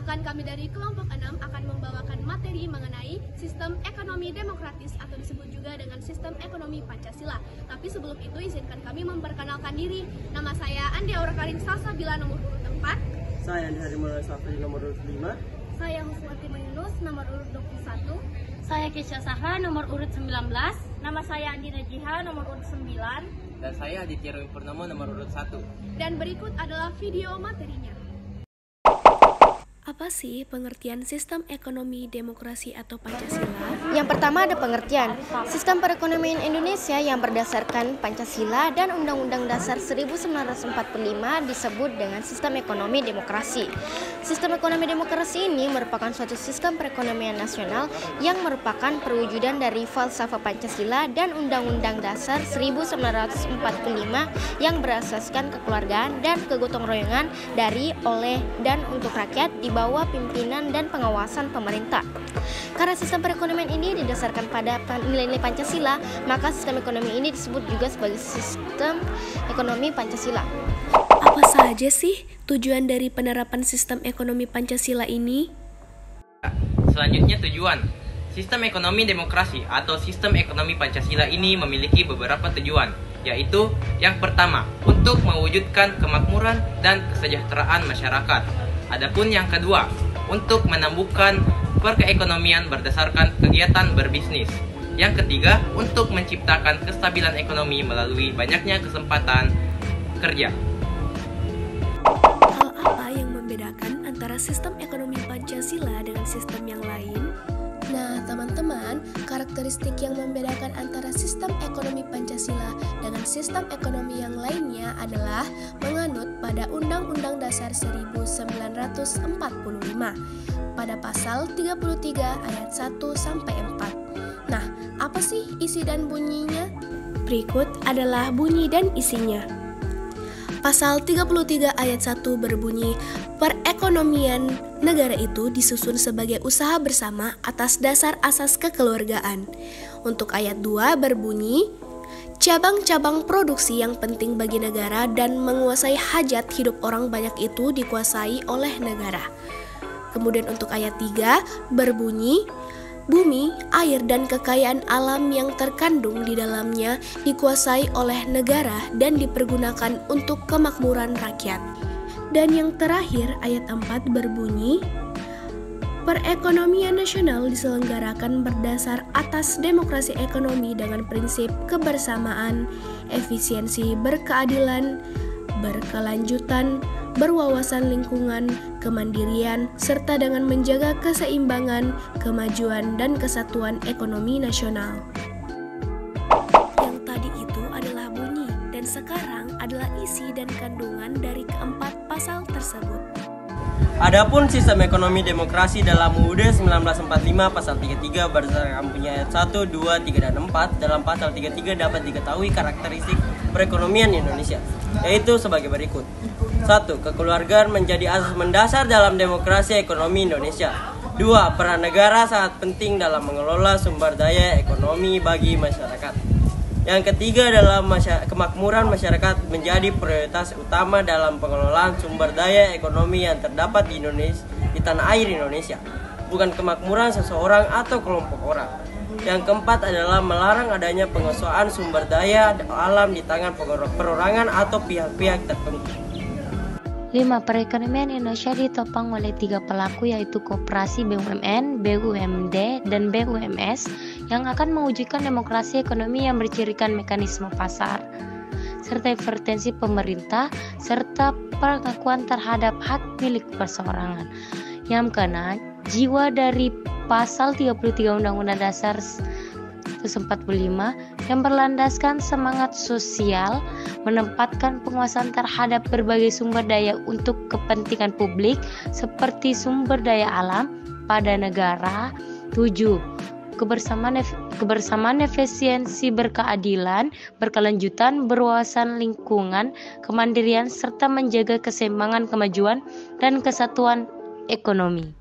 Sedangkan kami dari kelompok 6 akan membawakan materi mengenai sistem ekonomi demokratis atau disebut juga dengan sistem ekonomi Pancasila. Tapi sebelum itu izinkan kami memperkenalkan diri. Nama saya Andi Aurakarin Salsabila nomor urut 4. Saya Andi Harimurti Safri nomor urut 5. Saya Huswati Yunus nomor urut 21. Saya Kesha Sahra nomor urut 19. Nama saya Andi Najiha nomor urut 9. Dan saya Aditya Roy Purnomo nomor urut 1. Dan berikut adalah video materinya. Apa sih pengertian sistem ekonomi demokrasi atau Pancasila? Yang pertama ada pengertian sistem perekonomian Indonesia yang berdasarkan Pancasila dan Undang-Undang Dasar 1945 disebut dengan sistem ekonomi demokrasi. Sistem ekonomi demokrasi ini merupakan suatu sistem perekonomian nasional yang merupakan perwujudan dari falsafah Pancasila dan Undang-Undang Dasar 1945 yang berasaskan kekeluargaan dan kegotong royongan dari, oleh, dan untuk rakyat di bawah pimpinan dan pengawasan pemerintah. Karena sistem perekonomian ini didasarkan pada nilai-nilai Pancasila, maka sistem ekonomi ini disebut juga sebagai sistem ekonomi Pancasila. Apa saja sih tujuan dari penerapan sistem ekonomi Pancasila ini? Selanjutnya tujuan. Sistem ekonomi demokrasi atau sistem ekonomi Pancasila ini memiliki beberapa tujuan, yaitu yang pertama, untuk mewujudkan kemakmuran dan kesejahteraan masyarakat. Adapun yang kedua, untuk menumbuhkan perekonomian berdasarkan kegiatan berbisnis. Yang ketiga, untuk menciptakan kestabilan ekonomi melalui banyaknya kesempatan kerja. Hal apa yang membedakan antara sistem ekonomi Pancasila dengan sistem yang lain? Nah, teman-teman, karakteristik yang membedakan antara sistem ekonomi Pancasila dengan sistem ekonomi yang lainnya adalah menganut pada Undang-Undang Dasar 1945 pada pasal 33 ayat 1 sampai 4. Nah, apa sih isi dan bunyinya? Berikut adalah bunyi dan isinya. Pasal 33 ayat 1 berbunyi, perekonomian negara itu disusun sebagai usaha bersama atas dasar asas kekeluargaan. Untuk ayat 2 berbunyi, cabang-cabang produksi yang penting bagi negara dan menguasai hajat hidup orang banyak itu dikuasai oleh negara. Kemudian untuk ayat 3 berbunyi, bumi, air, dan kekayaan alam yang terkandung di dalamnya dikuasai oleh negara dan dipergunakan untuk kemakmuran rakyat. Dan yang terakhir, ayat 4 berbunyi, perekonomian nasional diselenggarakan berdasar atas demokrasi ekonomi dengan prinsip kebersamaan, efisiensi, berkeadilan, berkelanjutan, berwawasan lingkungan, kemandirian, serta dengan menjaga keseimbangan, kemajuan, dan kesatuan ekonomi nasional. Yang tadi itu adalah bunyi, dan sekarang adalah isi dan kandungan dari keempat pasal tersebut. Adapun sistem ekonomi demokrasi dalam UUD 1945 pasal 33 berdasarkan punya ayat 1, 2, 3, dan 4. Dalam pasal 33 dapat diketahui karakteristik perekonomian Indonesia, yaitu sebagai berikut. 1. Kekeluargaan menjadi asas mendasar dalam demokrasi ekonomi Indonesia. 2. Peran negara sangat penting dalam mengelola sumber daya ekonomi bagi masyarakat. Yang ketiga adalah kemakmuran masyarakat menjadi prioritas utama dalam pengelolaan sumber daya ekonomi yang terdapat di Indonesia, di tanah air Indonesia, bukan kemakmuran seseorang atau kelompok orang. Yang keempat adalah melarang adanya penguasaan sumber daya alam di tangan perorangan atau pihak-pihak tertentu. 5. Perekonomian Indonesia ditopang oleh 3 pelaku, yaitu koperasi BUMN, BUMD, dan BUMS yang akan mewujudkan demokrasi ekonomi yang bercirikan mekanisme pasar, serta intervensi pemerintah, serta pengakuan terhadap hak milik perseorangan. Yang keenam, jiwa dari pasal 33 Undang-Undang Dasar 1945 yang berlandaskan semangat sosial, menempatkan penguasaan terhadap berbagai sumber daya untuk kepentingan publik seperti sumber daya alam pada negara. 7. Kebersamaan, efisiensi, berkeadilan, berkelanjutan, berwawasan lingkungan, kemandirian, serta menjaga keseimbangan, kemajuan, dan kesatuan ekonomi.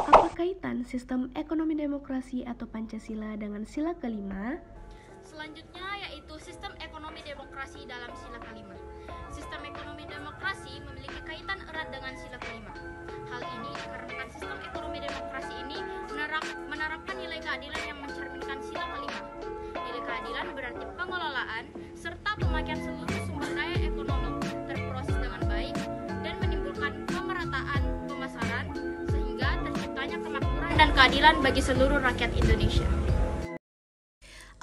Apa kaitan sistem ekonomi demokrasi atau Pancasila dengan sila kelima? Selanjutnya yaitu sistem ekonomi demokrasi dalam sila kelima. Sistem ekonomi demokrasi memiliki kaitan erat dengan sila kelima. Hal ini dikarenakan sistem ekonomi demokrasi ini menerapkan nilai keadilan yang mencerminkan sila kelima. Nilai keadilan berarti pengelolaan serta pemakaian seluruh sumber daya ekonomi terproses dengan baik dan menimbulkan pemerataan pemasaran sehingga terciptanya kemakmuran dan keadilan bagi seluruh rakyat Indonesia.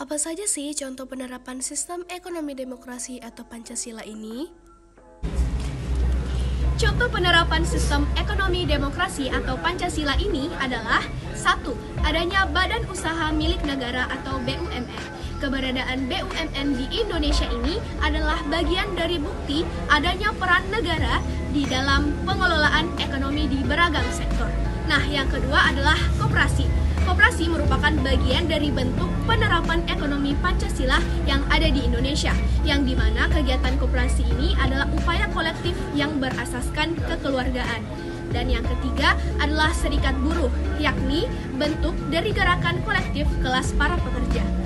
Apa saja sih contoh penerapan sistem ekonomi demokrasi atau Pancasila ini? Contoh penerapan sistem ekonomi demokrasi atau Pancasila ini adalah 1. Adanya badan usaha milik negara atau BUMN. Keberadaan BUMN di Indonesia ini adalah bagian dari bukti adanya peran negara di dalam pengelolaan ekonomi di beragam sektor. Nah, yang kedua adalah koperasi. Koperasi merupakan bagian dari bentuk penerapan ekonomi Pancasila yang ada di Indonesia, yang dimana kegiatan koperasi ini adalah upaya kolektif yang berasaskan kekeluargaan. Dan yang ketiga adalah serikat buruh, yakni bentuk dari gerakan kolektif kelas para pekerja.